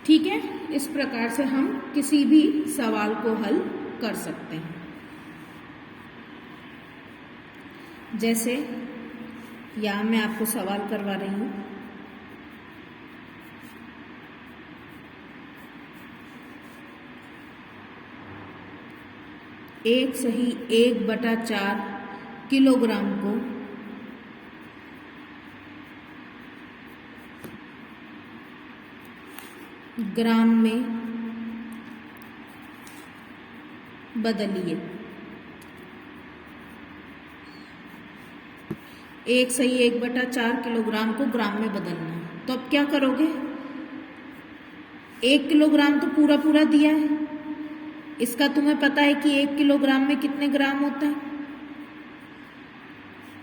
ठीक है, इस प्रकार से हम किसी भी सवाल को हल कर सकते हैं। जैसे यहाँ मैं आपको सवाल करवा रही हूँ। एक सही 1/4 किलोग्राम को ग्राम में बदलिए। एक सही 1/4 किलोग्राम को ग्राम में बदलना है, तो अब क्या करोगे? 1 किलोग्राम तो पूरा पूरा दिया है, इसका तुम्हें पता है कि 1 किलोग्राम में कितने ग्राम होता है?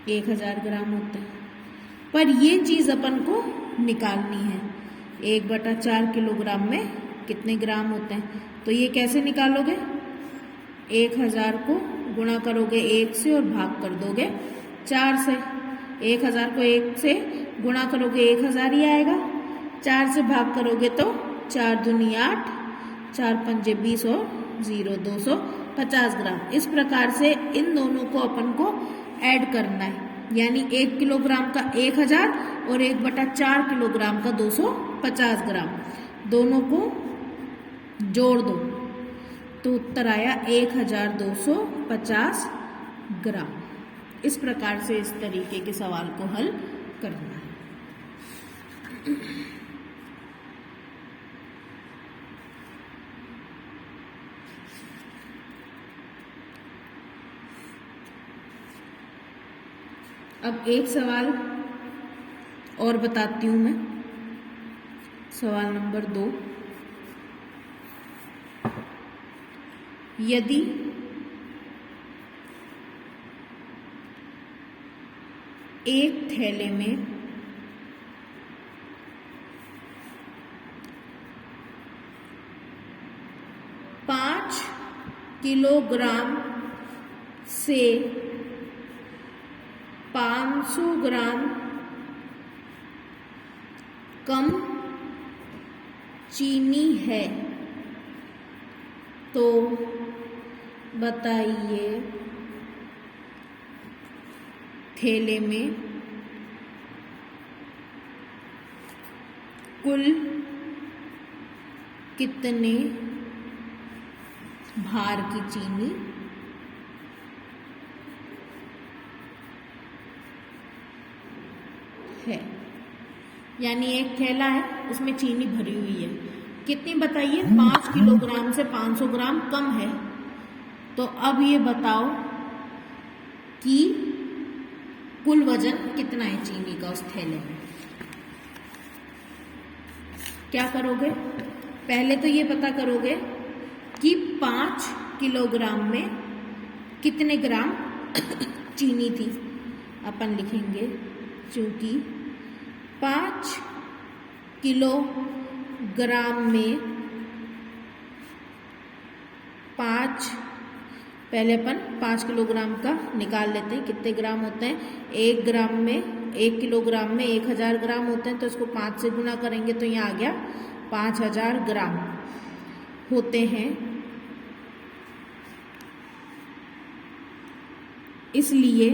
1000 ग्राम होता है। पर ये चीज अपन को निकालनी है, 1/4 किलोग्राम में कितने ग्राम होते हैं। तो ये कैसे निकालोगे? 1000 को गुणा करोगे 1 से और भाग कर दोगे 4 से। 1000 को 1 से गुणा करोगे 1000 ही आएगा, 4 से भाग करोगे तो 4 दूनी 8, 4 पंजे 20 और 0 250 ग्राम। इस प्रकार से इन दोनों को अपन को ऐड करना है, यानी 1 किलोग्राम का 1000 और 1/4 किलोग्राम का 250 ग्राम, दोनों को जोड़ दो तो उत्तर आया 1250 ग्राम। इस प्रकार से इस तरीके के सवाल को हल करना है। अब एक सवाल और बताती हूं मैं, सवाल नंबर 2। यदि एक थैले में 5 किलोग्राम से 500 ग्राम कम चीनी है, तो बताइए थैले में कुल कितने भार की चीनी है। यानी एक थैला है, उसमें चीनी भरी हुई है, कितनी बताइए? 5 किलोग्राम से 500 ग्राम कम है। तो अब ये बताओ कि कुल वजन कितना है चीनी का उस थैले में। क्या करोगे? पहले तो ये पता करोगे कि 5 किलोग्राम में कितने ग्राम चीनी थी। अपन लिखेंगे चूंकि 5 किलोग्राम में 5, पहले अपन 5 किलोग्राम का निकाल लेते हैं कितने ग्राम होते हैं। 1 ग्राम में 1 किलोग्राम में 1000 ग्राम होते हैं, तो इसको 5 से गुना करेंगे तो यहाँ आ गया 5000 ग्राम होते हैं। इसलिए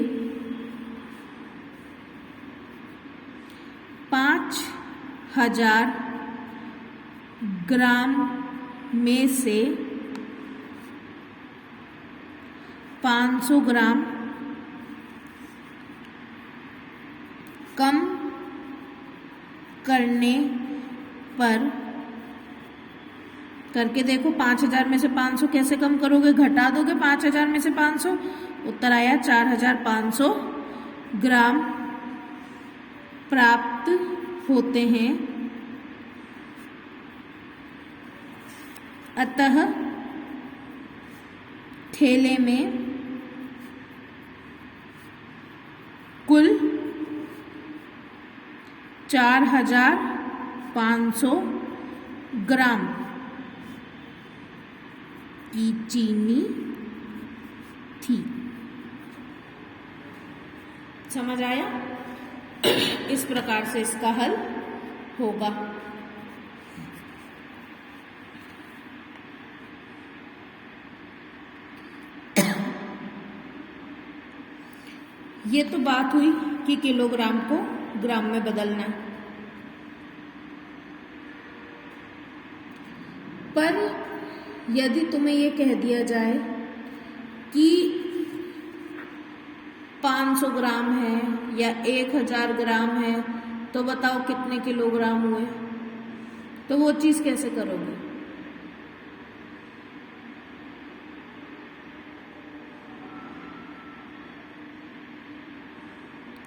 5000 ग्राम में से 500 ग्राम कम करने पर, करके देखो 5000 में से 500 कैसे कम करोगे? घटा दोगे 5000 में से 500, उत्तर आया 4500 ग्राम प्राप्त होते हैं। अतः थैले में कुल 4500 ग्राम की चीनी थी। समझ आया? इस प्रकार से इसका हल होगा। ये तो बात हुई कि किलोग्राम को ग्राम में बदलना है, पर यदि तुम्हें ये कह दिया जाए कि 500 ग्राम है या 1000 ग्राम है, तो बताओ कितने किलोग्राम हुए? तो वो चीज कैसे करोगे?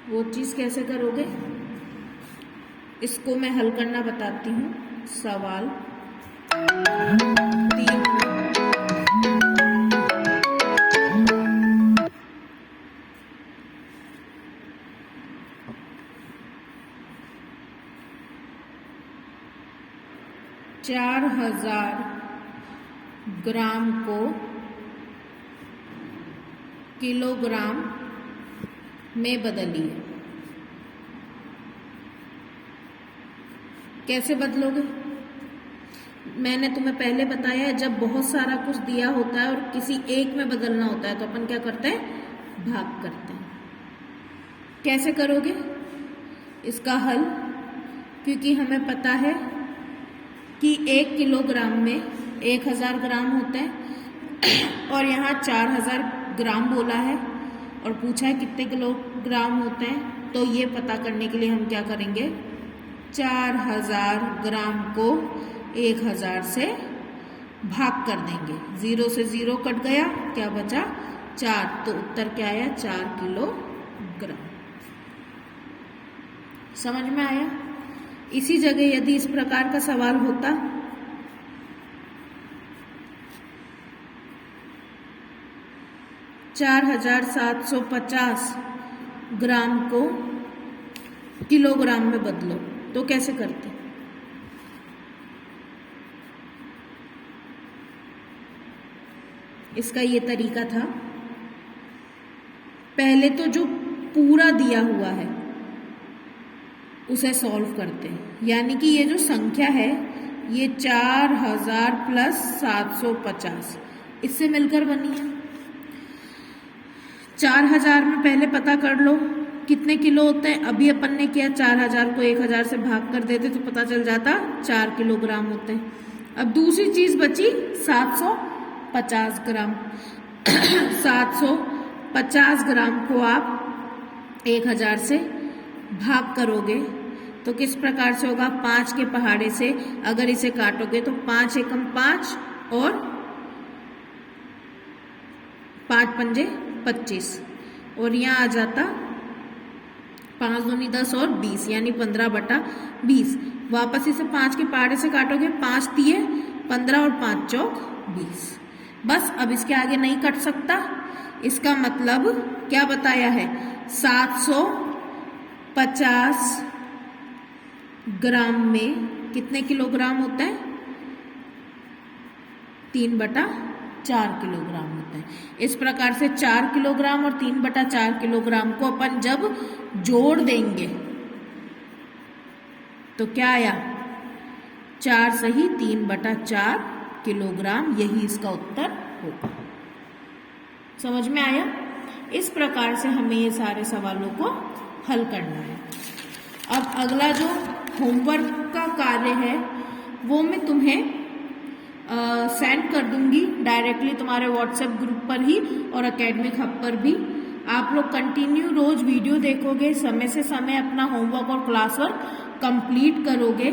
वो चीज कैसे करोगे? इसको मैं हल करना बताती हूँ। सवाल 3 4000 ग्राम को किलोग्राम में बदलिए। कैसे बदलोगे? मैंने तुम्हें पहले बताया, जब बहुत सारा कुछ दिया होता है और किसी एक में बदलना होता है तो अपन क्या करते हैं? भाग करते हैं। कैसे करोगे इसका हल? क्योंकि हमें पता है कि 1 किलोग्राम में 1000 ग्राम होते हैं और यहाँ 4000 ग्राम बोला है और पूछा है कितने किलोग्राम होते हैं। तो ये पता करने के लिए हम क्या करेंगे? 4000 ग्राम को 1000 से भाग कर देंगे। 0 से 0 कट गया, क्या बचा? 4। तो उत्तर क्या आया? 4 किलोग्राम। समझ में आया? इसी जगह यदि इस प्रकार का सवाल होता, $4750 ग्राम को किलोग्राम में बदलो, तो कैसे करते? इसका ये तरीका था, पहले तो जो पूरा दिया हुआ है उसे सॉल्व करते हैं। यानी कि ये जो संख्या है ये 4000 प्लस 750 इससे मिलकर बनी है। 4000 में पहले पता कर लो कितने किलो होते हैं। अभी अपन ने किया 4000 को 1000 से भाग कर देते तो पता चल जाता 4 किलोग्राम होते हैं। अब दूसरी चीज बची 750 ग्राम। 750 ग्राम को आप 1000 से भाग करोगे तो किस प्रकार से होगा? 5 के पहाड़े से अगर इसे काटोगे तो 5 एकम 5 और 5 पंजे 25 और यहाँ आ जाता 5 दूनी 10 और 20 यानी 15/20। वापस इसे 5 के पहाड़े से काटोगे, 5 तिये 15 और 5 चौक 20। बस अब इसके आगे नहीं कट सकता। इसका मतलब क्या बताया है? 750 ग्राम में कितने किलोग्राम होते हैं? 3/4 किलोग्राम होते हैं। इस प्रकार से 4 किलोग्राम और 3/4 किलोग्राम को अपन जब जोड़ देंगे तो क्या आया? 4 सही 3/4 किलोग्राम, यही इसका उत्तर होगा। समझ में आया? इस प्रकार से हमें ये सारे सवालों को हल करना है। अब अगला जो होमवर्क का कार्य है वो मैं तुम्हें सेंड कर दूंगी डायरेक्टली तुम्हारे व्हाट्सएप ग्रुप पर ही और एकेडमिक हब पर भी। आप लोग कंटिन्यू रोज वीडियो देखोगे, समय से समय अपना होमवर्क और क्लास वर्क कंप्लीट करोगे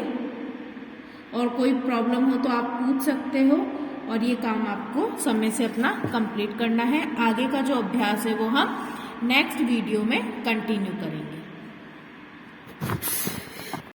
और कोई प्रॉब्लम हो तो आप पूछ सकते हो और ये काम आपको समय से अपना कंप्लीट करना है। आगे का जो अभ्यास है वो हम नेक्स्ट वीडियो में कंटिन्यू करेंगे।